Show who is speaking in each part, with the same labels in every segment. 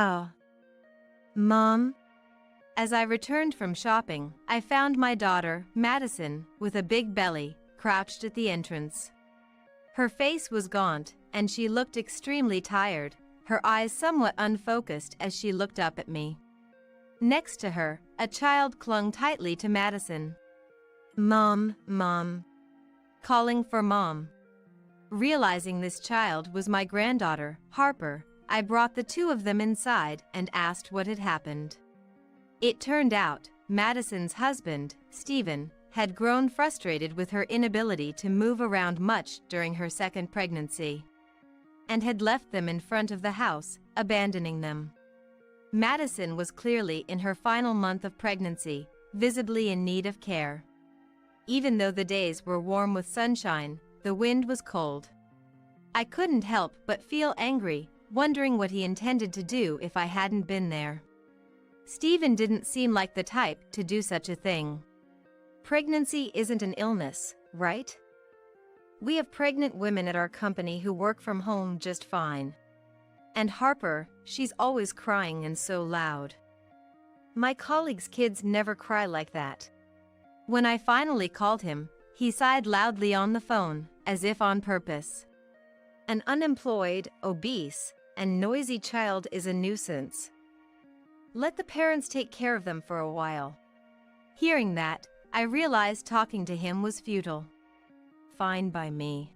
Speaker 1: Oh, Mom? As I returned from shopping, I found my daughter, Madison, with a big belly, crouched at the entrance. Her face was gaunt, and she looked extremely tired, her eyes somewhat unfocused as she looked up at me. Next to her, a child clung tightly to Madison. Mom, Mom. Calling for Mom. Realizing this child was my granddaughter, Harper, I brought the two of them inside and asked what had happened. It turned out, Madison's husband, Stephen, had grown frustrated with her inability to move around much during her second pregnancy, and had left them in front of the house, abandoning them. Madison was clearly in her final month of pregnancy, visibly in need of care. Even though the days were warm with sunshine, the wind was cold. I couldn't help but feel angry, wondering what he intended to do if I hadn't been there. Stephen didn't seem like the type to do such a thing. Pregnancy isn't an illness, right? We have pregnant women at our company who work from home just fine. And Harper, she's always crying and so loud. My colleagues' kids never cry like that. When I finally called him, he sighed loudly on the phone, as if on purpose. An unemployed, obese, and noisy child is a nuisance. Let the parents take care of them for a while. Hearing that, I realized talking to him was futile. Fine by me.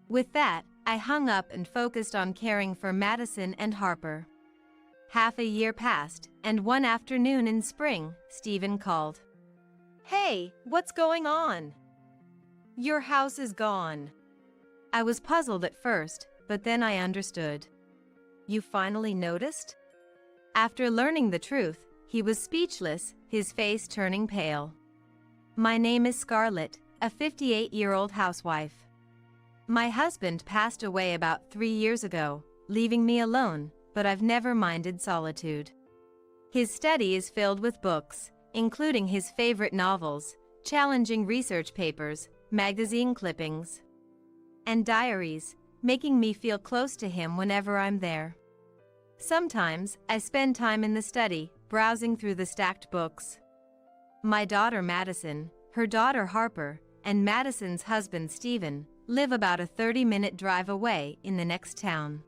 Speaker 1: With that, I hung up and focused on caring for Madison and Harper. Half a year passed, and one afternoon in spring, Stephen called. Hey, what's going on? Your house is gone. I was puzzled at first, but then I understood. You finally noticed? After learning the truth, he was speechless, his face turning pale. My name is Scarlett, a 58-year-old housewife. My husband passed away about 3 years ago, leaving me alone, but I've never minded solitude. His study is filled with books, including his favorite novels, challenging research papers, magazine clippings, and diaries, making me feel close to him whenever I'm there. Sometimes, I spend time in the study, browsing through the stacked books. My daughter Madison, her daughter Harper, and Madison's husband Stephen live about a 30-minute drive away in the next town.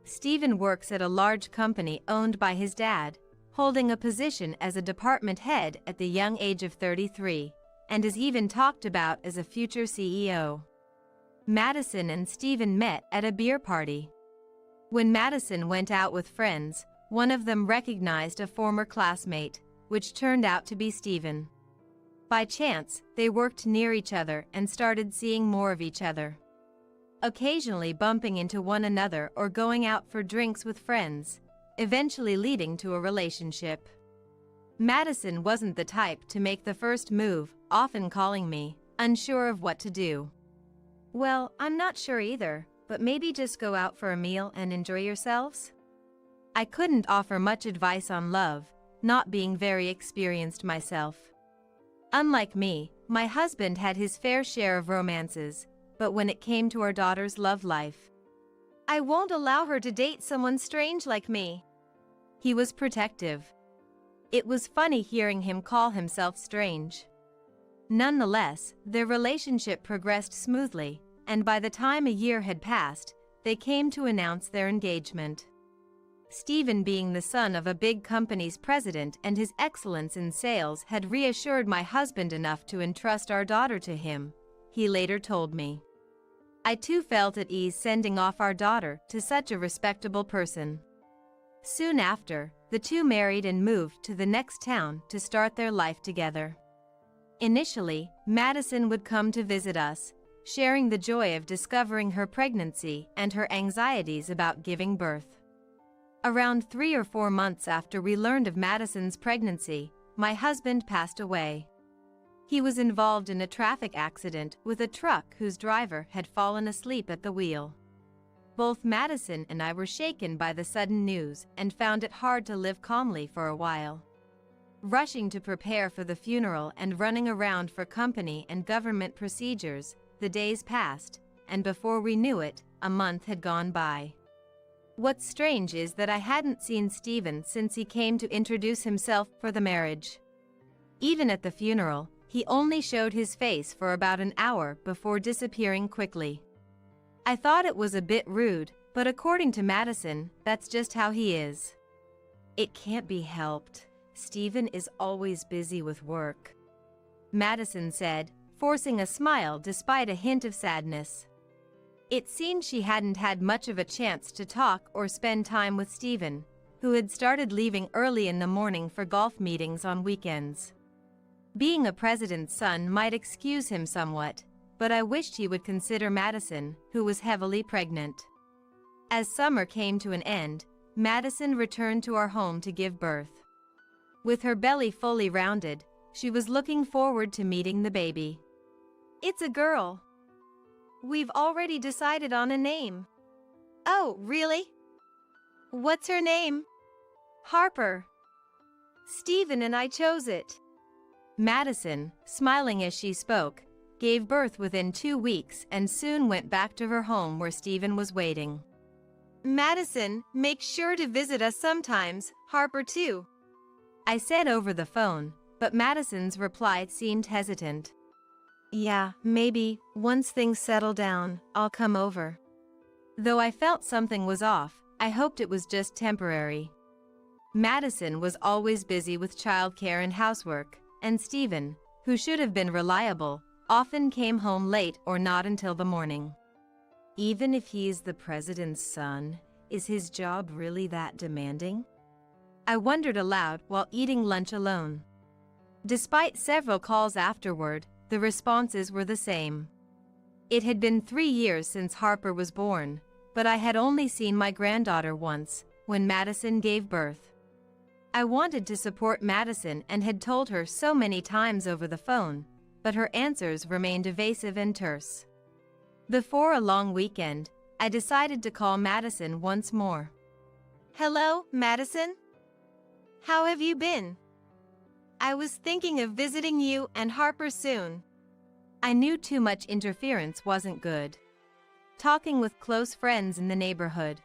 Speaker 1: Stephen works at a large company owned by his dad, holding a position as a department head at the young age of 33, and is even talked about as a future CEO. Madison and Stephen met at a beer party. When Madison went out with friends, one of them recognized a former classmate, which turned out to be Stephen. By chance, they worked near each other and started seeing more of each other, occasionally bumping into one another or going out for drinks with friends, eventually leading to a relationship. Madison wasn't the type to make the first move, often calling me, unsure of what to do. Well, I'm not sure either, but maybe just go out for a meal and enjoy yourselves? I couldn't offer much advice on love, not being very experienced myself. Unlike me, my husband had his fair share of romances, but when it came to our daughter's love life, I won't allow her to date someone strange like me. He was protective. It was funny hearing him call himself strange. Nonetheless, their relationship progressed smoothly, and by the time a year had passed, they came to announce their engagement. Stephen, being the son of a big company's president and his excellence in sales, had reassured my husband enough to entrust our daughter to him, he later told me. I too felt at ease sending off our daughter to such a respectable person. Soon after, the two married and moved to the next town to start their life together. Initially, Madison would come to visit us, sharing the joy of discovering her pregnancy and her anxieties about giving birth. Around 3 or 4 months after we learned of Madison's pregnancy, my husband passed away. He was involved in a traffic accident with a truck whose driver had fallen asleep at the wheel. Both Madison and I were shaken by the sudden news and found it hard to live calmly for a while. Rushing to prepare for the funeral and running around for company and government procedures, the days passed, and before we knew it, a month had gone by. What's strange is that I hadn't seen Stephen since he came to introduce himself for the marriage. Even at the funeral, he only showed his face for about an hour before disappearing quickly. I thought it was a bit rude, but according to Madison, that's just how he is. It can't be helped. Stephen is always busy with work, Madison said, forcing a smile despite a hint of sadness. It seemed she hadn't had much of a chance to talk or spend time with Stephen, who had started leaving early in the morning for golf meetings on weekends. Being a president's son might excuse him somewhat, but I wished he would consider Madison, who was heavily pregnant. As summer came to an end, Madison returned to our home to give birth. With her belly fully rounded, she was looking forward to meeting the baby. It's a girl. We've already decided on a name. Oh, really? What's her name? Harper. Stephen and I chose it. Madison, smiling as she spoke, gave birth within 2 weeks and soon went back to her home where Stephen was waiting. Madison, make sure to visit us sometimes, Harper too, I said over the phone, but Madison's reply seemed hesitant. Yeah, maybe, once things settle down, I'll come over. Though I felt something was off, I hoped it was just temporary. Madison was always busy with childcare and housework, and Stephen, who should have been reliable, often came home late or not until the morning. Even if he's the president's son, is his job really that demanding? I wondered aloud while eating lunch alone. Despite several calls afterward, the responses were the same. It had been 3 years since Harper was born, but I had only seen my granddaughter once, when Madison gave birth. I wanted to support Madison and had told her so many times over the phone, but her answers remained evasive and terse. Before a long weekend, I decided to call Madison once more. Hello, Madison? How have you been? I was thinking of visiting you and Harper soon. I knew too much interference wasn't good. Talking with close friends in the neighborhood,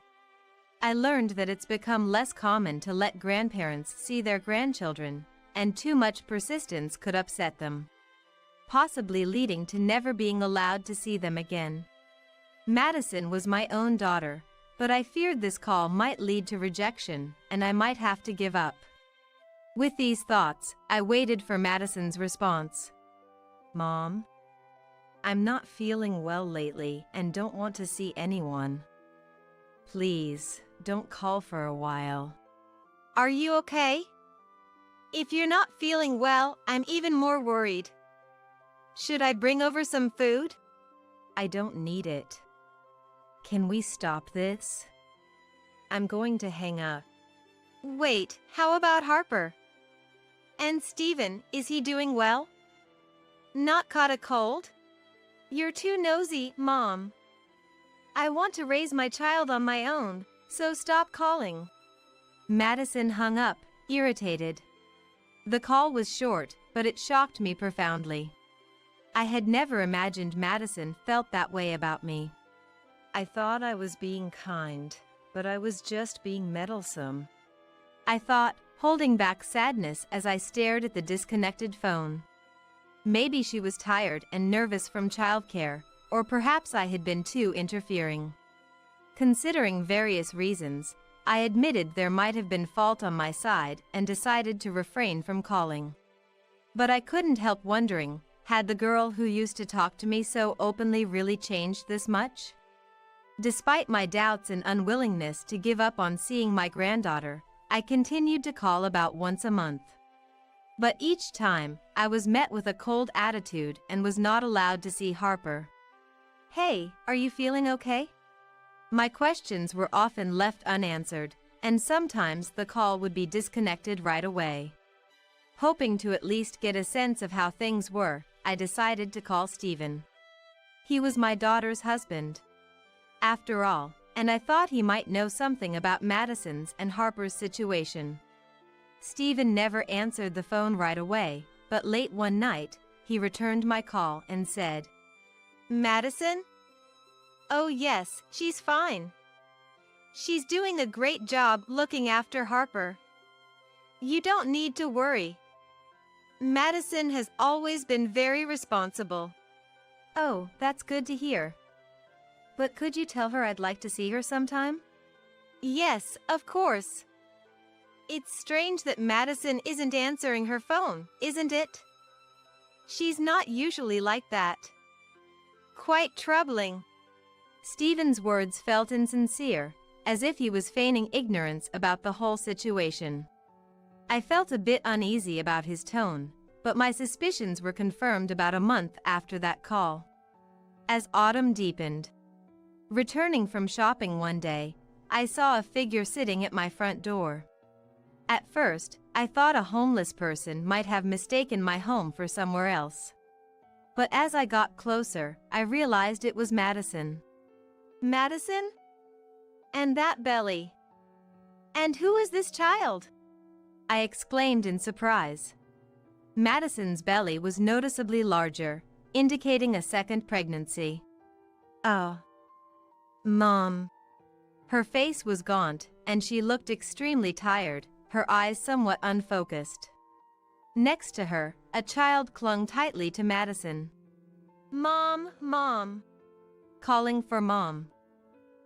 Speaker 1: I learned that it's become less common to let grandparents see their grandchildren, and too much persistence could upset them, possibly leading to never being allowed to see them again. Madison was my own daughter, but I feared this call might lead to rejection, and I might have to give up. With these thoughts, I waited for Madison's response. Mom, I'm not feeling well lately and don't want to see anyone. Please, don't call for a while. Are you okay? If you're not feeling well, I'm even more worried. Should I bring over some food? I don't need it. Can we stop this? I'm going to hang up. Wait, how about Harper? And Stephen, is he doing well? Not caught a cold? You're too nosy, Mom. I want to raise my child on my own, so stop calling. Madison hung up, irritated. The call was short, but it shocked me profoundly. I had never imagined Madison felt that way about me. I thought I was being kind, but I was just being meddlesome, I thought, holding back sadness as I stared at the disconnected phone. Maybe she was tired and nervous from childcare, or perhaps I had been too interfering. Considering various reasons, I admitted there might have been fault on my side and decided to refrain from calling. But I couldn't help wondering, had the girl who used to talk to me so openly really changed this much? Despite my doubts and unwillingness to give up on seeing my granddaughter, I continued to call about once a month. But each time, I was met with a cold attitude and was not allowed to see Harper. Hey, are you feeling okay? My questions were often left unanswered, and sometimes the call would be disconnected right away. Hoping to at least get a sense of how things were, I decided to call Stephen. He was my daughter's husband, after all, and I thought he might know something about Madison's and Harper's situation. Stephen never answered the phone right away, but late one night, he returned my call and said, "Madison? Oh yes, she's fine. She's doing a great job looking after Harper. You don't need to worry. Madison has always been very responsible. Oh, that's good to hear. But could you tell her I'd like to see her sometime? Yes, of course. It's strange that Madison isn't answering her phone, isn't it? She's not usually like that. Quite troubling. Stephen's words felt insincere, as if he was feigning ignorance about the whole situation. I felt a bit uneasy about his tone, but my suspicions were confirmed about a month after that call. As autumn deepened. Returning from shopping one day, I saw a figure sitting at my front door. At first, I thought a homeless person might have mistaken my home for somewhere else. But as I got closer, I realized it was Madison. Madison? And that belly. And who is this child? I exclaimed in surprise. Madison's belly was noticeably larger, indicating a second pregnancy. Oh. Mom. Her face was gaunt, and she looked extremely tired, her eyes somewhat unfocused. Next to her, a child clung tightly to Madison. Mom, Mom. Calling for Mom.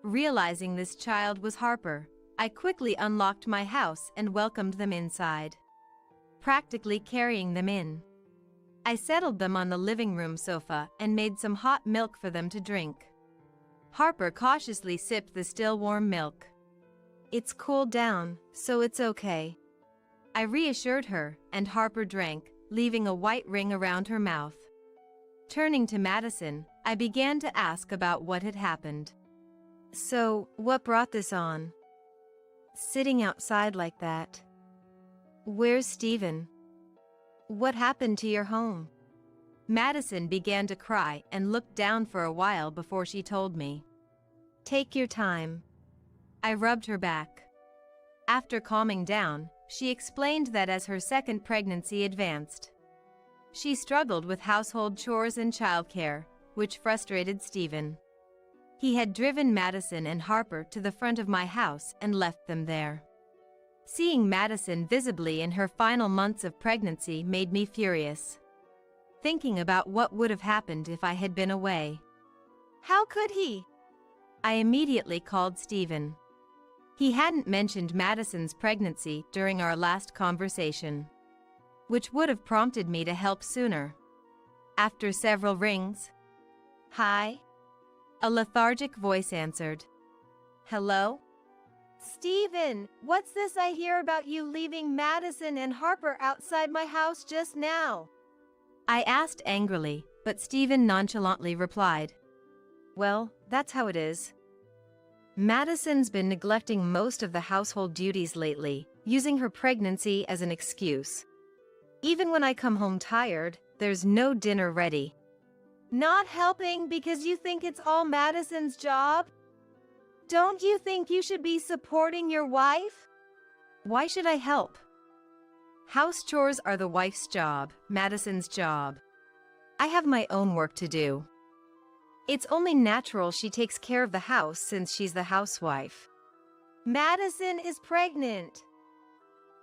Speaker 1: Realizing this child was Harper, I quickly unlocked my house and welcomed them inside, practically carrying them in. I settled them on the living room sofa and made some hot milk for them to drink. Harper cautiously sipped the still warm milk. It's cooled down, so it's okay. I reassured her, and Harper drank, leaving a white ring around her mouth. Turning to Madison, I began to ask about what had happened. So, what brought this on? Sitting outside like that. Where's Stephen? What happened to your home? Madison began to cry and looked down for a while before she told me. Take your time. I rubbed her back. After calming down, she explained that as her second pregnancy advanced, she struggled with household chores and childcare, which frustrated Stephen. He had driven Madison and Harper to the front of my house and left them there. Seeing Madison visibly in her final months of pregnancy made me furious. Thinking about what would have happened if I had been away. How could he? I immediately called Stephen. He hadn't mentioned Madison's pregnancy during our last conversation, which would have prompted me to help sooner. After several rings, "Hi?" a lethargic voice answered. "Hello?" "Stephen, what's this I hear about you leaving Madison and Harper outside my house just now?" I asked angrily, but Stephen nonchalantly replied, "Well, that's how it is. Madison's been neglecting most of the household duties lately, using her pregnancy as an excuse. Even when I come home tired, there's no dinner ready." "Not helping because you think it's all Madison's job? Don't you think you should be supporting your wife?" "Why should I help? House chores are the wife's job, Madison's job. I have my own work to do. It's only natural she takes care of the house since she's the housewife." "Madison is pregnant.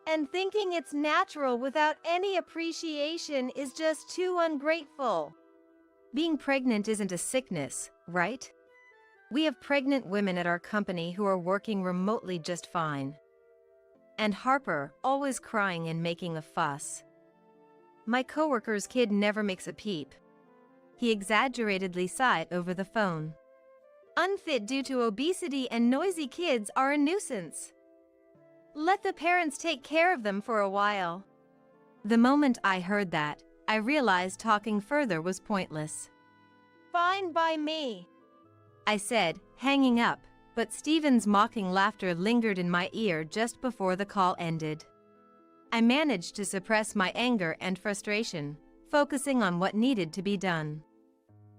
Speaker 1: And thinking it's natural without any appreciation is just too ungrateful." Being pregnant isn't a sickness, right? We have pregnant women at our company who are working remotely just fine. And Harper, always crying and making a fuss. My coworker's kid never makes a peep. He exaggeratedly sighed over the phone. "Unfit due to obesity and noisy kids are a nuisance. Let the parents take care of them for a while." The moment I heard that, I realized talking further was pointless. "Fine by me," I said, hanging up, but Stephen's mocking laughter lingered in my ear just before the call ended. I managed to suppress my anger and frustration, focusing on what needed to be done.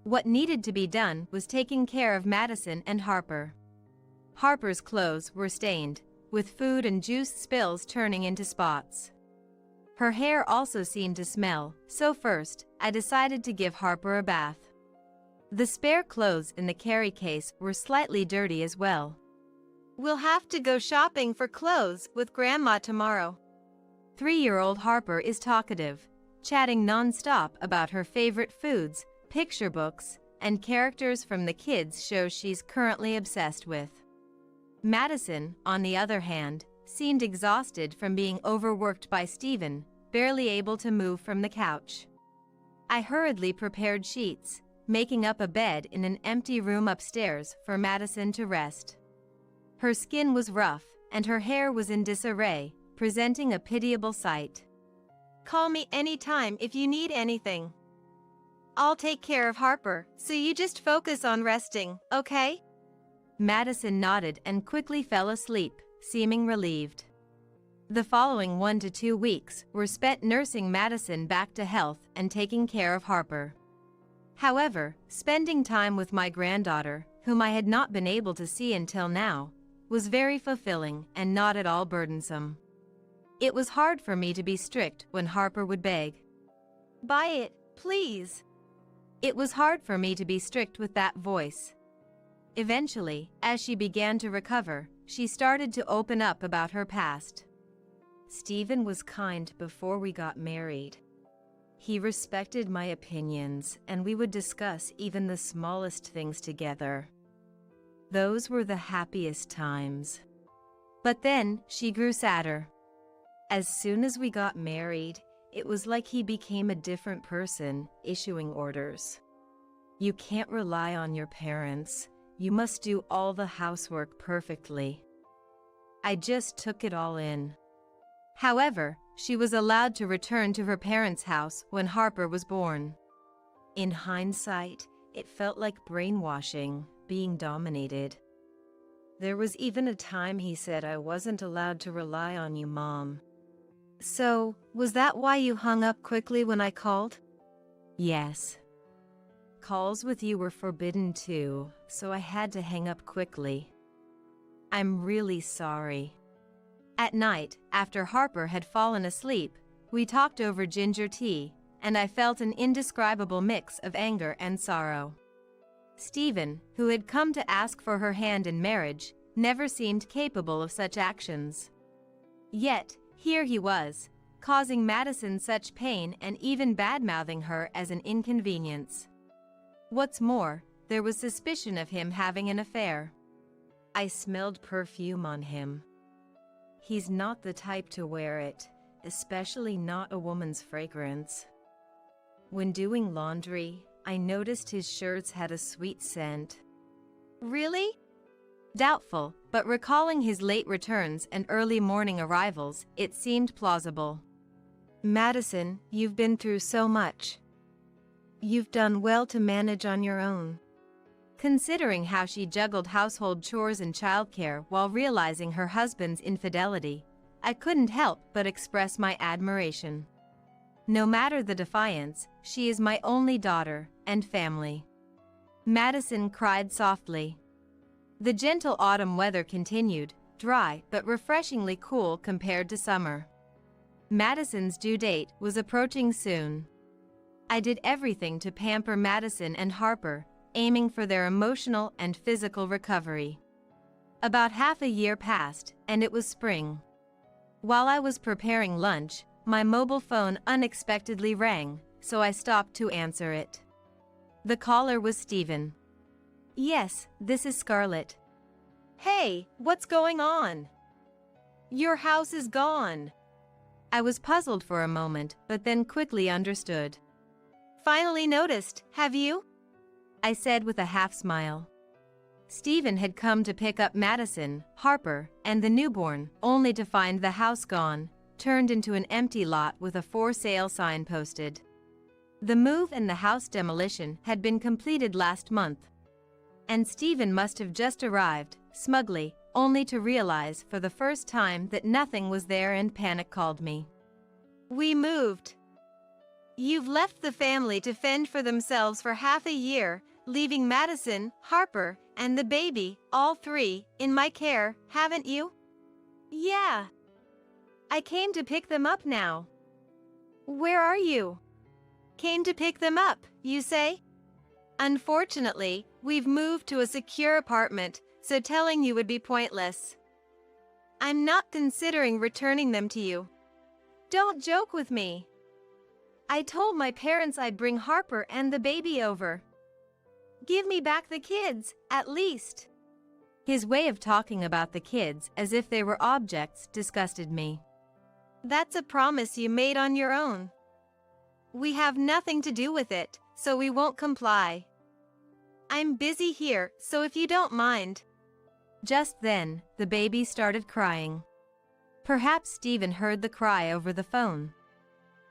Speaker 1: What needed to be done was taking care of Madison and Harper. Harper's clothes were stained, with food and juice spills turning into spots. Her hair also seemed to smell, so first, I decided to give Harper a bath. The spare clothes in the carry case were slightly dirty as well. We'll have to go shopping for clothes with Grandma tomorrow. 3-year-old Harper is talkative, chatting non-stop about her favorite foods, picture books, and characters from the kids' shows she's currently obsessed with. Madison, on the other hand, seemed exhausted from being overworked by Stephen, barely able to move from the couch. I hurriedly prepared sheets, making up a bed in an empty room upstairs for Madison to rest. Her skin was rough, and her hair was in disarray, presenting a pitiable sight. Call me anytime if you need anything. I'll take care of Harper, so you just focus on resting, okay? Madison nodded and quickly fell asleep, seeming relieved. The following 1 to 2 weeks were spent nursing Madison back to health and taking care of Harper. However, spending time with my granddaughter, whom I had not been able to see until now, was very fulfilling and not at all burdensome. It was hard for me to be strict when Harper would beg. "Buy it, please." It was hard for me to be strict with that voice. Eventually, as she began to recover, she started to open up about her past. Stephen was kind before we got married. He respected my opinions, and we would discuss even the smallest things together. Those were the happiest times. But then, she grew sadder. As soon as we got married, it was like he became a different person, issuing orders. "You can't rely on your parents. You must do all the housework perfectly." I just took it all in. However, she was allowed to return to her parents' house when Harper was born. In hindsight, it felt like brainwashing, being dominated. There was even a time he said I wasn't allowed to rely on you, Mom. So, was that why you hung up quickly when I called? Yes. Calls with you were forbidden too, so I had to hang up quickly. I'm really sorry. At night, after Harper had fallen asleep, we talked over ginger tea, and I felt an indescribable mix of anger and sorrow. Stephen, who had come to ask for her hand in marriage, never seemed capable of such actions. Yet, here he was, causing Madison such pain and even bad-mouthing her as an inconvenience. What's more, there was suspicion of him having an affair. I smelled perfume on him. He's not the type to wear it, especially not a woman's fragrance. When doing laundry, I noticed his shirts had a sweet scent. Really? Doubtful, but recalling his late returns and early morning arrivals, it seemed plausible. Madison, you've been through so much. You've done well to manage on your own. Considering how she juggled household chores and childcare while realizing her husband's infidelity, I couldn't help but express my admiration. No matter the defiance, she is my only daughter and family. Madison cried softly. The gentle autumn weather continued, dry but refreshingly cool compared to summer. Madison's due date was approaching soon. I did everything to pamper Madison and Harper, aiming for their emotional and physical recovery. About half a year passed, and it was spring. While I was preparing lunch, my mobile phone unexpectedly rang, so I stopped to answer it. The caller was Stephen. Yes, this is Scarlett. Hey, what's going on? Your house is gone. I was puzzled for a moment, but then quickly understood. Finally noticed, have you? I said with a half-smile. Stephen had come to pick up Madison, Harper, and the newborn, only to find the house gone, turned into an empty lot with a for sale sign posted. The move and the house demolition had been completed last month. And Stephen must have just arrived, smugly, only to realize for the first time that nothing was there and panic called me. We moved. You've left the family to fend for themselves for half a year, leaving Madison, Harper, and the baby, all three, in my care, haven't you? Yeah. I came to pick them up now. Where are you? Came to pick them up, you say? Unfortunately, we've moved to a secure apartment, so telling you would be pointless. I'm not considering returning them to you. Don't joke with me. I told my parents I'd bring Harper and the baby over. Give me back the kids, at least. His way of talking about the kids as if they were objects disgusted me. That's a promise you made on your own. We have nothing to do with it, so we won't comply. I'm busy here, so if you don't mind. Just then, the baby started crying. Perhaps Stephen heard the cry over the phone.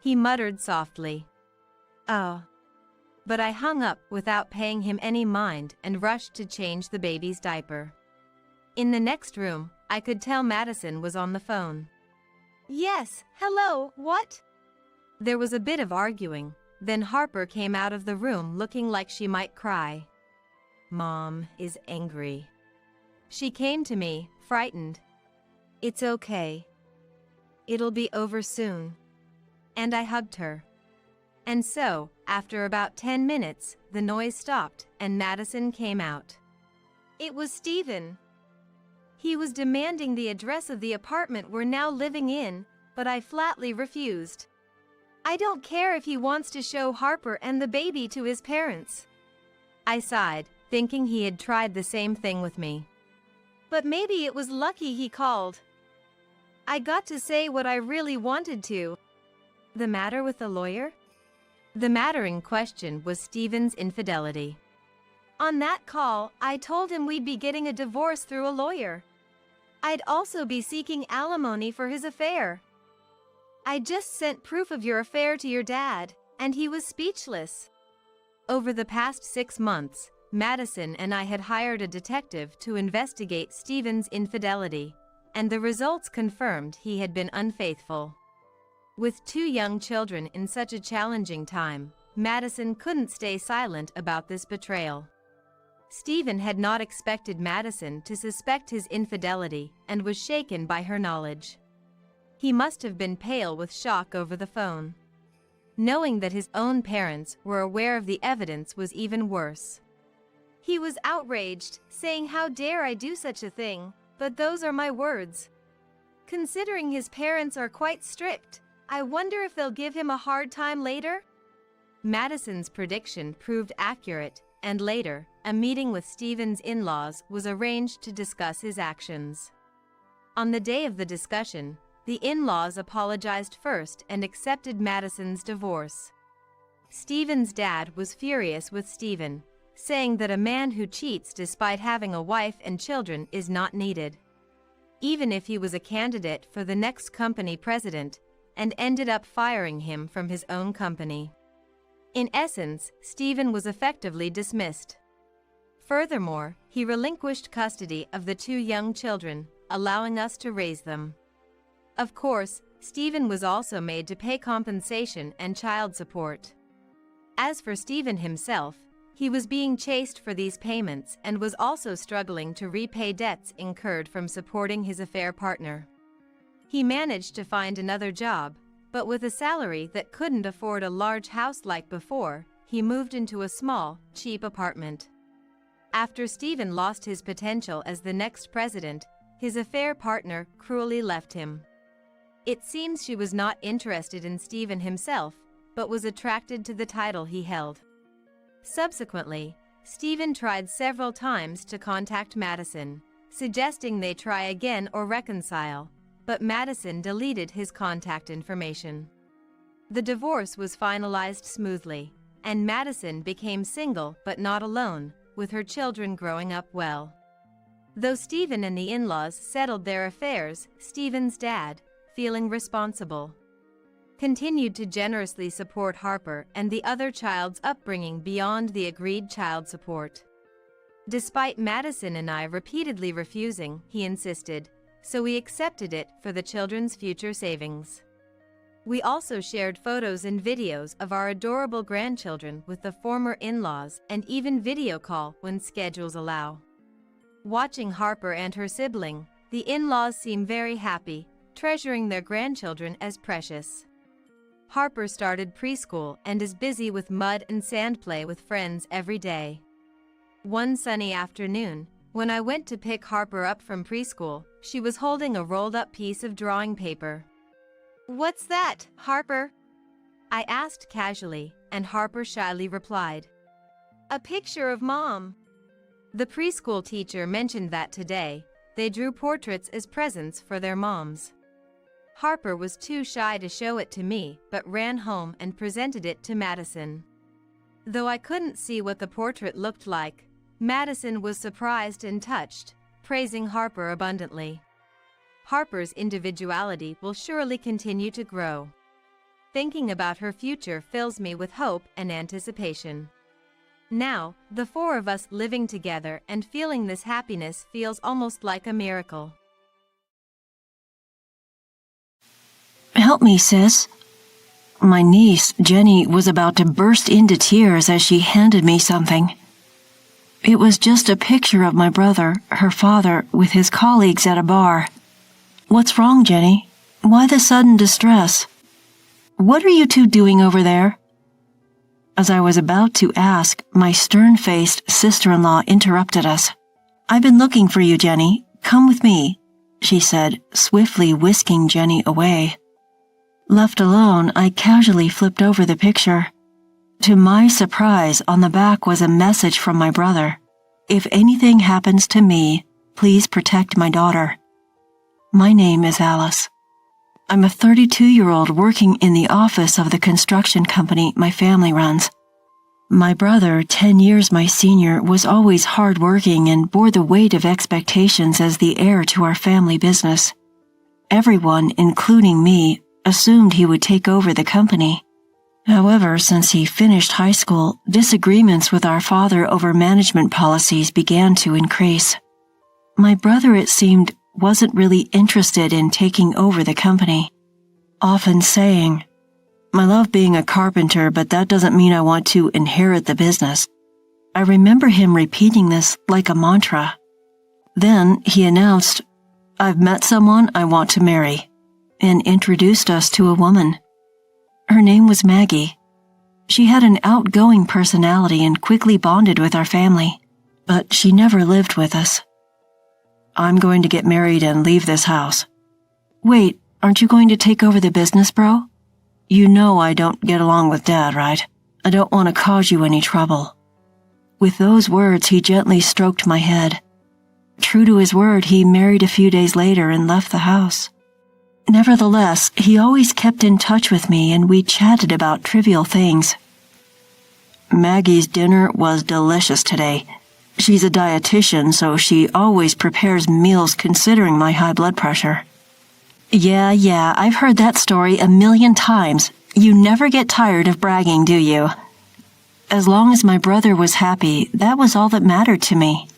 Speaker 1: He muttered softly, "Oh." But I hung up without paying him any mind and rushed to change the baby's diaper. In the next room, I could tell Madison was on the phone. Yes, hello, what? There was a bit of arguing, then Harper came out of the room looking like she might cry. Mom is angry. She came to me, frightened. It's okay. It'll be over soon. And I hugged her. And so, after about 10 minutes, the noise stopped and Madison came out. It was Stephen. He was demanding the address of the apartment we're now living in, but I flatly refused. I don't care if he wants to show Harper and the baby to his parents. I sighed, thinking he had tried the same thing with me. But maybe it was lucky he called. I got to say what I really wanted to. The matter with the lawyer? The matter in question was Stephen's infidelity. On that call, I told him we'd be getting a divorce through a lawyer. I'd also be seeking alimony for his affair. I just sent proof of your affair to your dad, and he was speechless. Over the past 6 months, Madison and I had hired a detective to investigate Stephen's infidelity, and the results confirmed he had been unfaithful. With 2 young children in such a challenging time, Madison couldn't stay silent about this betrayal. Stephen had not expected Madison to suspect his infidelity and was shaken by her knowledge. He must have been pale with shock over the phone. Knowing that his own parents were aware of the evidence was even worse. He was outraged, saying, "How dare I do such a thing, but those are my words." Considering his parents are quite strict, I wonder if they'll give him a hard time later? Madison's prediction proved accurate, and later, a meeting with Stephen's in-laws was arranged to discuss his actions. On the day of the discussion, the in-laws apologized first and accepted Madison's divorce. Stephen's dad was furious with Stephen, saying that a man who cheats despite having a wife and children is not needed. Even if he was a candidate for the next company president, and ended up firing him from his own company. In essence, Stephen was effectively dismissed. Furthermore, he relinquished custody of the 2 young children, allowing us to raise them. Of course, Stephen was also made to pay compensation and child support. As for Stephen himself, he was being chased for these payments and was also struggling to repay debts incurred from supporting his affair partner. He managed to find another job, but with a salary that couldn't afford a large house like before, he moved into a small, cheap apartment. After Stephen lost his potential as the next president, his affair partner cruelly left him. It seems she was not interested in Stephen himself, but was attracted to the title he held. Subsequently, Stephen tried several times to contact Madison, suggesting they try again or reconcile, but Madison deleted his contact information. The divorce was finalized smoothly, and Madison became single but not alone, with her children growing up well. Though Stephen and the in-laws settled their affairs, Stephen's dad, feeling responsible, continued to generously support Harper and the other child's upbringing beyond the agreed child support. Despite Madison and I repeatedly refusing, he insisted, so we accepted it for the children's future savings. We also shared photos and videos of our adorable grandchildren with the former in-laws and even video call when schedules allow. Watching Harper and her sibling, the in-laws seem very happy, treasuring their grandchildren as precious. Harper started preschool and is busy with mud and sand play with friends every day. One sunny afternoon, When I went to pick Harper up from preschool, she was holding a rolled-up piece of drawing paper. "What's that, Harper?" I asked casually, and Harper shyly replied, "A picture of Mom." The preschool teacher mentioned that today, they drew portraits as presents for their moms. Harper was too shy to show it to me, but ran home and presented it to Madison. Though I couldn't see what the portrait looked like, Madison was surprised and touched, praising Harper abundantly. Harper's individuality will surely continue to grow. Thinking about her future fills me with hope and anticipation. Now, the four of us living together and feeling this happiness feels almost like a miracle.
Speaker 2: Help me, sis. My niece, Jenny, was about to burst into tears as she handed me something. It was just a picture of my brother, her father, with his colleagues at a bar. What's wrong, Jenny? Why the sudden distress? What are you two doing over there? As I was about to ask, my stern-faced sister-in-law interrupted us. I've been looking for you, Jenny. Come with me, she said, swiftly whisking Jenny away. Left alone, I casually flipped over the picture. To my surprise, on the back was a message from my brother. If anything happens to me, please protect my daughter. My name is Alice. I'm a 32-year-old working in the office of the construction company my family runs. My brother, 10 years my senior, was always hardworking and bore the weight of expectations as the heir to our family business. Everyone, including me, assumed he would take over the company. However, since he finished high school, disagreements with our father over management policies began to increase. My brother, it seemed, wasn't really interested in taking over the company, often saying, "I love being a carpenter, but that doesn't mean I want to inherit the business." I remember him repeating this like a mantra. Then he announced, "I've met someone I want to marry," and introduced us to a woman. Her name was Maggie. She had an outgoing personality and quickly bonded with our family, but she never lived with us. "I'm going to get married and leave this house." "Wait, aren't you going to take over the business, bro?" "You know I don't get along with Dad, right? I don't want to cause you any trouble." With those words, he gently stroked my head. True to his word, he married a few days later and left the house. Nevertheless, he always kept in touch with me and we chatted about trivial things. Maggie's dinner was delicious today. She's a dietitian, so she always prepares meals considering my high blood pressure. Yeah, I've heard that story a million times. You never get tired of bragging, do you? As long as my brother was happy, that was all that mattered to me.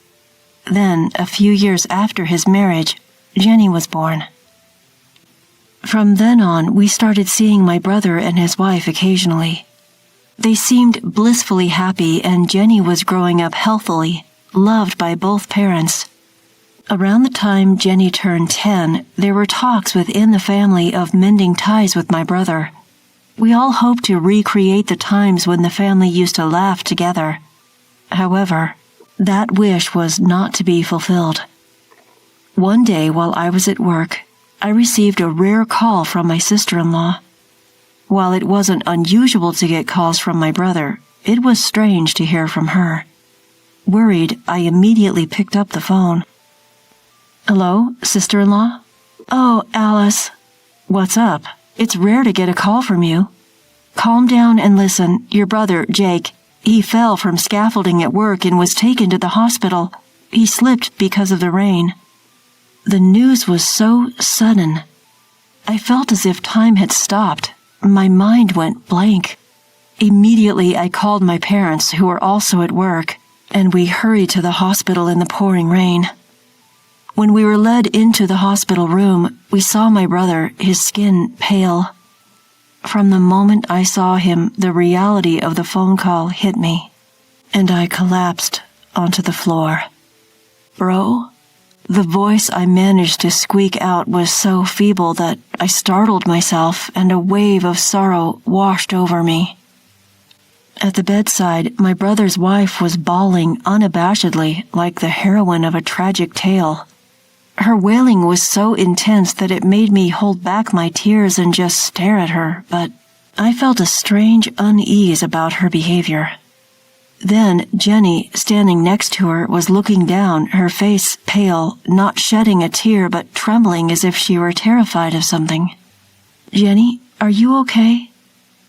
Speaker 2: Then, a few years after his marriage, Jenny was born. From then on, we started seeing my brother and his wife occasionally. They seemed blissfully happy, and Jenny was growing up healthily, loved by both parents. Around the time Jenny turned 10, there were talks within the family of mending ties with my brother. We all hoped to recreate the times when the family used to laugh together. However, that wish was not to be fulfilled. One day while I was at work, I received a rare call from my sister-in-law. While it wasn't unusual to get calls from my brother, it was strange to hear from her. Worried, I immediately picked up the phone. "Hello, sister-in-law?" "Oh, Alice." "What's up? It's rare to get a call from you." "Calm down and listen. Your brother, Jake, he fell from scaffolding at work and was taken to the hospital. He slipped because of the rain." The news was so sudden. I felt as if time had stopped. My mind went blank. Immediately, I called my parents, who were also at work, and we hurried to the hospital in the pouring rain. When we were led into the hospital room, we saw my brother, his skin pale. From the moment I saw him, the reality of the phone call hit me, and I collapsed onto the floor. "Bro?" The voice I managed to squeak out was so feeble that I startled myself and a wave of sorrow washed over me. At the bedside, my brother's wife was bawling unabashedly like the heroine of a tragic tale. Her wailing was so intense that it made me hold back my tears and just stare at her, but I felt a strange unease about her behavior. Then Jenny, standing next to her, was looking down, her face pale, not shedding a tear but trembling as if she were terrified of something. "Jenny, are you okay?"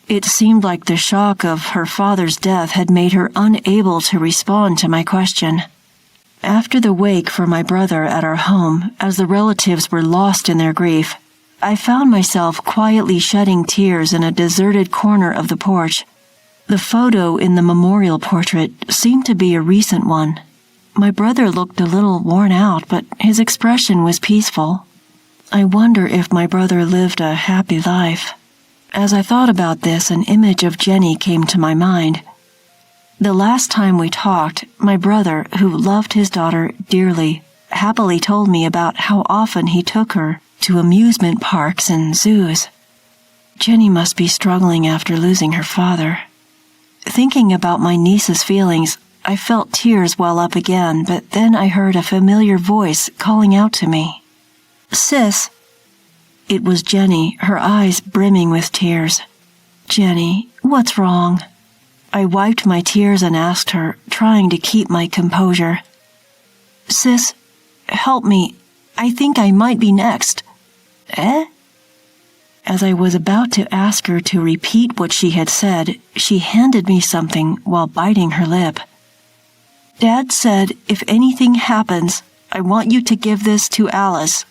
Speaker 2: It seemed like the shock of her father's death had made her unable to respond to my question. After the wake for my brother at our home, as the relatives were lost in their grief, I found myself quietly shedding tears in a deserted corner of the porch. The photo in the memorial portrait seemed to be a recent one. My brother looked a little worn out, but his expression was peaceful. I wonder if my brother lived a happy life. As I thought about this, an image of Jenny came to my mind. The last time we talked, my brother, who loved his daughter dearly, happily told me about how often he took her to amusement parks and zoos. Jenny must be struggling after losing her father. Thinking about my niece's feelings, I felt tears well up again, but then I heard a familiar voice calling out to me. "Sis." It was Jenny, her eyes brimming with tears. "Jenny, what's wrong?" I wiped my tears and asked her, trying to keep my composure. "Sis, help me. I think I might be next." "Eh?" As I was about to ask her to repeat what she had said, she handed me something while biting her lip. "Dad said if anything happens, I want you to give this to Alice."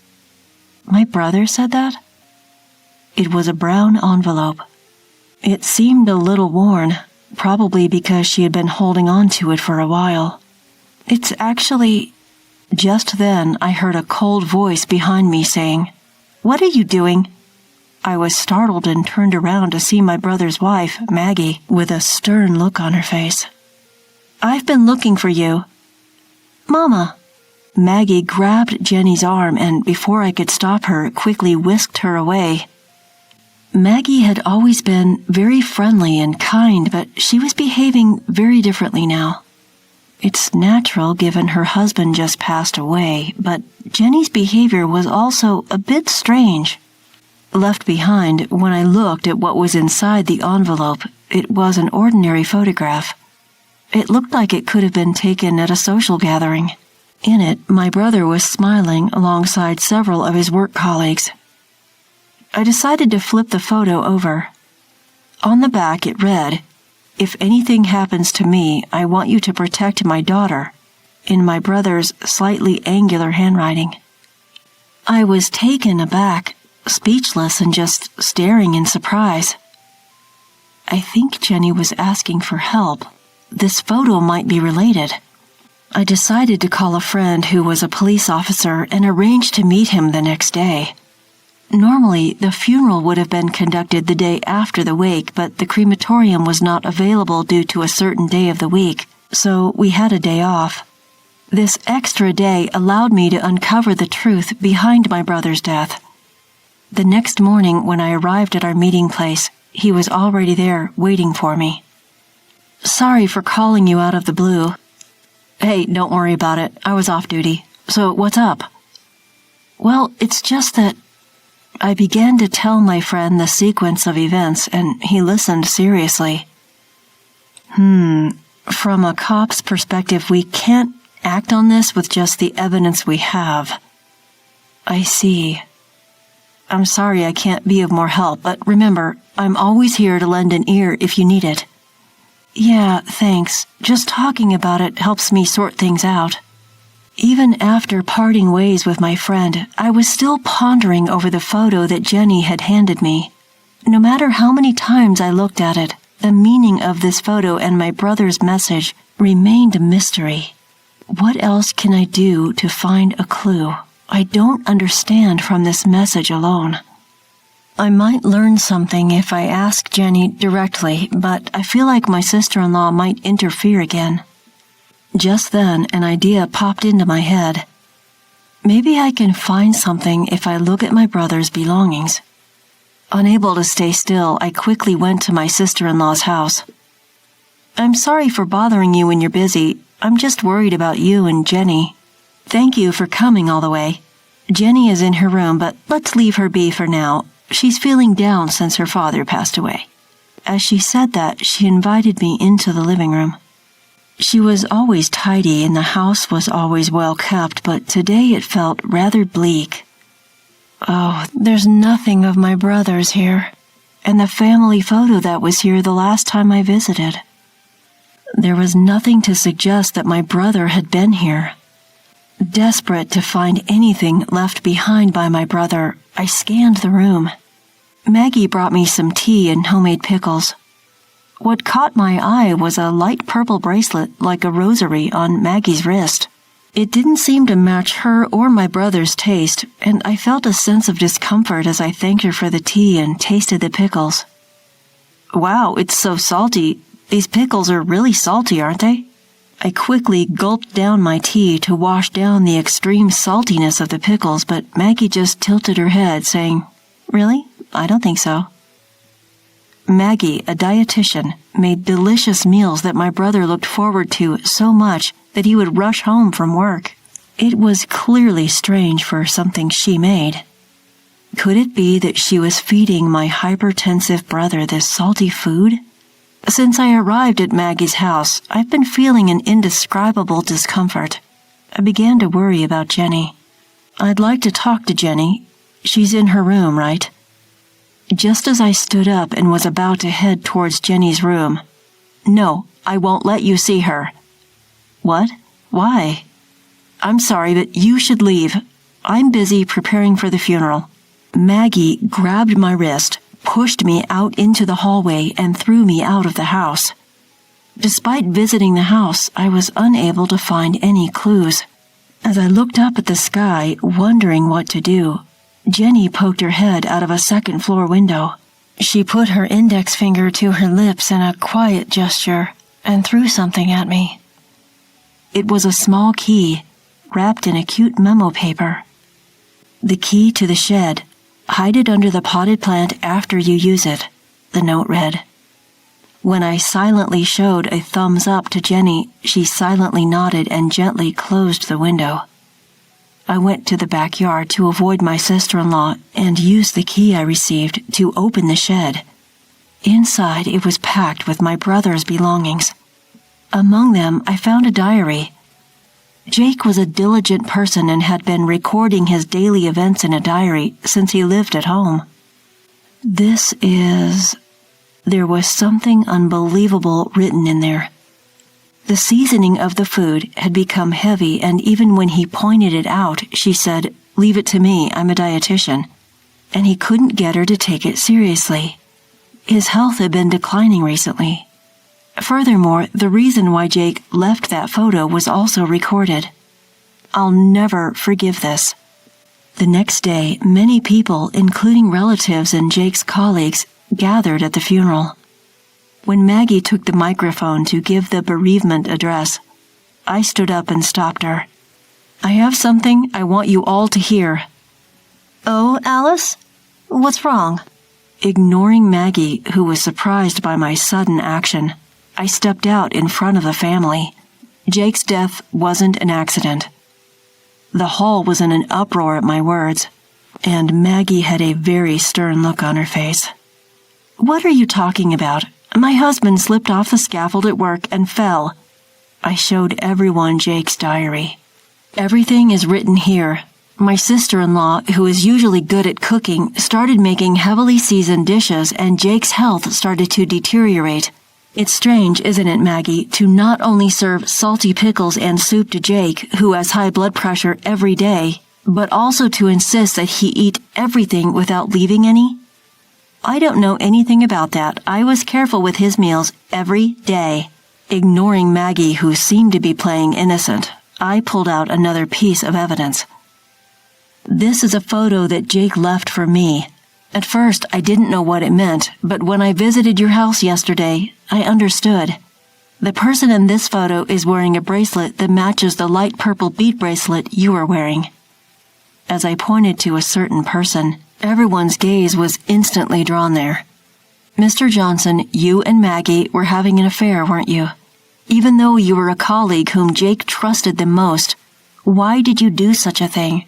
Speaker 2: My brother said that? It was a brown envelope. It seemed a little worn, probably because she had been holding on to it for a while. "It's actually—" Just then I heard a cold voice behind me saying, "What are you doing?" I was startled and turned around to see my brother's wife, Maggie, with a stern look on her face. "I've been looking for you." "Mama." Maggie grabbed Jenny's arm and, before I could stop her, quickly whisked her away. Maggie had always been very friendly and kind, but she was behaving very differently now. It's natural given her husband just passed away, but Jenny's behavior was also a bit strange. Left behind, when I looked at what was inside the envelope, it was an ordinary photograph. It looked like it could have been taken at a social gathering. In it, my brother was smiling alongside several of his work colleagues. I decided to flip the photo over. On the back it read, "If anything happens to me, I want you to protect my daughter," in my brother's slightly angular handwriting. I was taken aback, speechless and just staring in surprise. I think Jenny was asking for help. This photo might be related. I decided to call a friend who was a police officer and arranged to meet him the next day. Normally, the funeral would have been conducted the day after the wake, but the crematorium was not available due to a certain day of the week, so we had a day off. This extra day allowed me to uncover the truth behind my brother's death. The next morning, when I arrived at our meeting place, he was already there waiting for me. "Sorry for calling you out of the blue." "Hey, don't worry about it. I was off duty. So what's up?" "Well, it's just that—" I began to tell my friend the sequence of events, and he listened seriously. From a cop's perspective, we can't act on this with just the evidence we have." "I see. I'm sorry I can't be of more help, but remember, I'm always here to lend an ear if you need it." "Yeah, thanks. Just talking about it helps me sort things out." Even after parting ways with my friend, I was still pondering over the photo that Jenny had handed me. No matter how many times I looked at it, the meaning of this photo and my brother's message remained a mystery. What else can I do to find a clue I don't understand from this message alone? I might learn something if I ask Jenny directly, but I feel like my sister-in-law might interfere again. Just then, an idea popped into my head. Maybe I can find something if I look at my brother's belongings. Unable to stay still, I quickly went to my sister-in-law's house. I'm sorry for bothering you when you're busy. I'm just worried about you and Jenny. Thank you for coming all the way. Jenny is in her room, but let's leave her be for now. She's feeling down since her father passed away." As she said that, she invited me into the living room. She was always tidy and the house was always well kept, but today it felt rather bleak. Oh, there's nothing of my brothers here, and the family photo that was here the last time I visited. There was nothing to suggest that my brother had been here. Desperate to find anything left behind by my brother, I scanned the room. Maggie brought me some tea and homemade pickles. What caught my eye was a light purple bracelet like a rosary on Maggie's wrist. It didn't seem to match her or my brother's taste, and I felt a sense of discomfort as I thanked her for the tea and tasted the pickles. "Wow, it's so salty. These pickles are really salty, aren't they?" I quickly gulped down my tea to wash down the extreme saltiness of the pickles, but Maggie just tilted her head, saying, "Really? I don't think so." Maggie, a dietitian, made delicious meals that my brother looked forward to so much that he would rush home from work. It was clearly strange for something she made. Could it be that she was feeding my hypertensive brother this salty food? Since I arrived at Maggie's house, I've been feeling an indescribable discomfort. I began to worry about Jenny. I'd like to talk to Jenny. She's in her room, right? Just as I stood up and was about to head towards Jenny's room. "No, I won't let you see her." "What? Why?" "I'm sorry, but you should leave. I'm busy preparing for the funeral." Maggie grabbed my wrist, pushed me out into the hallway, and threw me out of the house. Despite visiting the house, I was unable to find any clues. As I looked up at the sky, wondering what to do, Jenny poked her head out of a second-floor window. She put her index finger to her lips in a quiet gesture and threw something at me. It was a small key, wrapped in a cute memo paper. "The key to the shed. Hide it under the potted plant after you use it," the note read. When I silently showed a thumbs up to Jenny, she silently nodded and gently closed the window. I went to the backyard to avoid my sister-in-law and used the key I received to open the shed. Inside, it was packed with my brother's belongings. Among them, I found a diary. Jake was a diligent person and had been recording his daily events in a diary since he lived at home. There was something unbelievable written in there. The seasoning of the food had become heavy, and even when he pointed it out, she said, "Leave it to me, I'm a dietitian." And he couldn't get her to take it seriously. His health had been declining recently. Furthermore, the reason why Jake left that photo was also recorded. I'll never forgive this. The next day, many people, including relatives and Jake's colleagues, gathered at the funeral. When Maggie took the microphone to give the bereavement address, I stood up and stopped her. "I have something I want you all to hear." "Oh, Alice? What's wrong?" Ignoring Maggie, who was surprised by my sudden action, I stepped out in front of the family. Jake's death wasn't an accident. The hall was in an uproar at my words, and Maggie had a very stern look on her face. "What are you talking about? My husband slipped off the scaffold at work and fell." I showed everyone Jake's diary. "Everything is written here. My sister-in-law, who is usually good at cooking, started making heavily seasoned dishes, and Jake's health started to deteriorate. It's strange, isn't it, Maggie, to not only serve salty pickles and soup to Jake, who has high blood pressure, every day, but also to insist that he eat everything without leaving any?" "I don't know anything about that. I was careful with his meals every day." Ignoring Maggie, who seemed to be playing innocent, I pulled out another piece of evidence. "This is a photo that Jake left for me. At first, I didn't know what it meant, but when I visited your house yesterday, I understood. The person in this photo is wearing a bracelet that matches the light purple bead bracelet you are wearing." As I pointed to a certain person, everyone's gaze was instantly drawn there. Mr. Johnson, you and Maggie were having an affair, weren't you? Even though you were a colleague whom Jake trusted the most, why did you do such a thing?"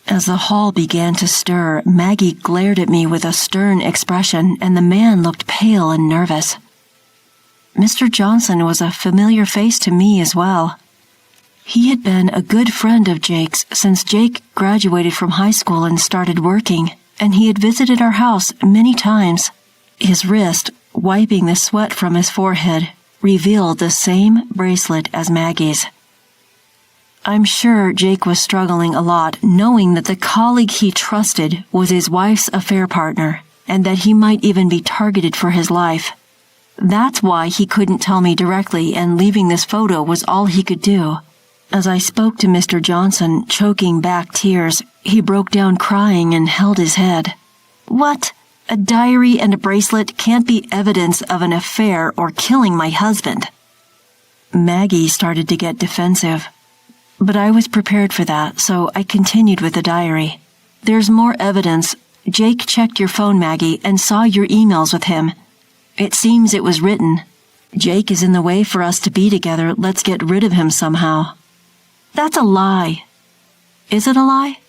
Speaker 2: As the hall began to stir, Maggie glared at me with a stern expression, and the man looked pale and nervous. Mr. Johnson was a familiar face to me as well. He had been a good friend of Jake's since Jake graduated from high school and started working, and he had visited our house many times. His wrist, wiping the sweat from his forehead, revealed the same bracelet as Maggie's. I'm sure Jake was struggling a lot, knowing that the colleague he trusted was his wife's affair partner, and that he might even be targeted for his life. That's why he couldn't tell me directly, and leaving this photo was all he could do. As I spoke to Mr. Johnson, choking back tears, he broke down crying and held his head. "What? A diary and a bracelet can't be evidence of an affair or killing my husband." Maggie started to get defensive. But I was prepared for that, so I continued with the diary. "There's more evidence. Jake checked your phone, Maggie, and saw your emails with him. It seems it was written, 'Jake is in the way for us to be together. Let's get rid of him somehow.'" That's a lie. Is it a lie?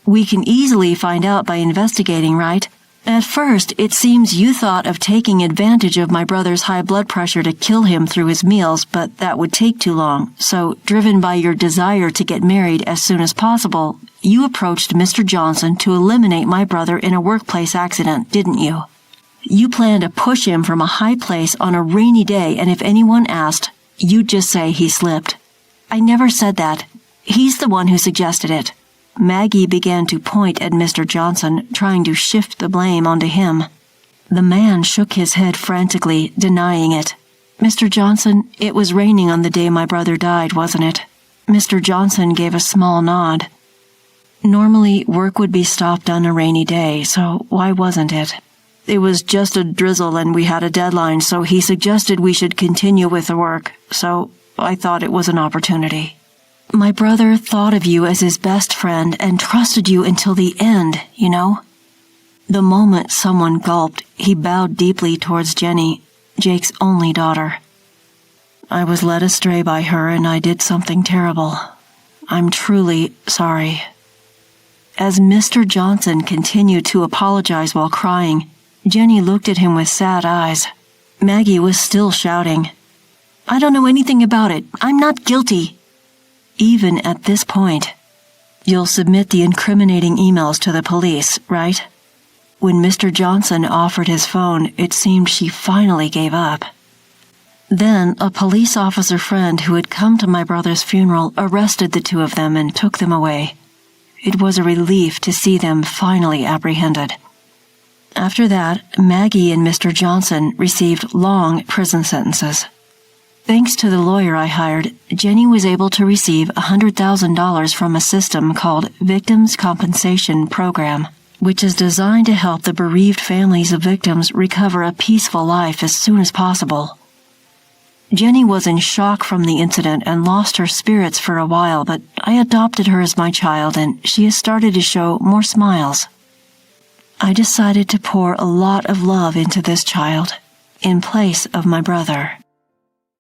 Speaker 2: We can easily find out by investigating, right? At first, it seems you thought of taking advantage of my brother's high blood pressure to kill him through his meals, but that would take too long. So, driven by your desire to get married as soon as possible, you approached Mr. Johnson to eliminate my brother in a workplace accident, didn't you? You planned to push him from a high place on a rainy day, and if anyone asked, you'd just say he slipped. I never said that. He's the one who suggested it. Maggie began to point at Mr. Johnson, trying to shift the blame onto him. The man shook his head frantically, denying it. "Mr. Johnson, it was raining on the day my brother died, wasn't it?" Mr. Johnson gave a small nod. "Normally, work would be stopped on a rainy day, so why wasn't it? It was just a drizzle and we had a deadline, so he suggested we should continue with the work, so I thought it was an opportunity. My brother thought of you as his best friend and trusted you until the end, you know?" The moment someone gulped, he bowed deeply towards Jenny, Jake's only daughter. "I was led astray by her and I did something terrible. I'm truly sorry." As Mr. Johnson continued to apologize while crying, Jenny looked at him with sad eyes. Maggie was still shouting, "I don't know anything about it. I'm not guilty." Even at this point, "You'll submit the incriminating emails to the police, right?" When Mr. Johnson offered his phone, it seemed she finally gave up. Then, a police officer friend who had come to my brother's funeral arrested the two of them and took them away. It was a relief to see them finally apprehended. After that, Maggie and Mr. Johnson received long prison sentences. Thanks to the lawyer I hired, Jenny was able to receive $100,000 from a system called Victims' Compensation Program, which is designed to help the bereaved families of victims recover a peaceful life as soon as possible. Jenny was in shock from the incident and lost her spirits for a while, but I adopted her as my child and she has started to show more smiles. I decided to pour a lot of love into this child, in place of my brother.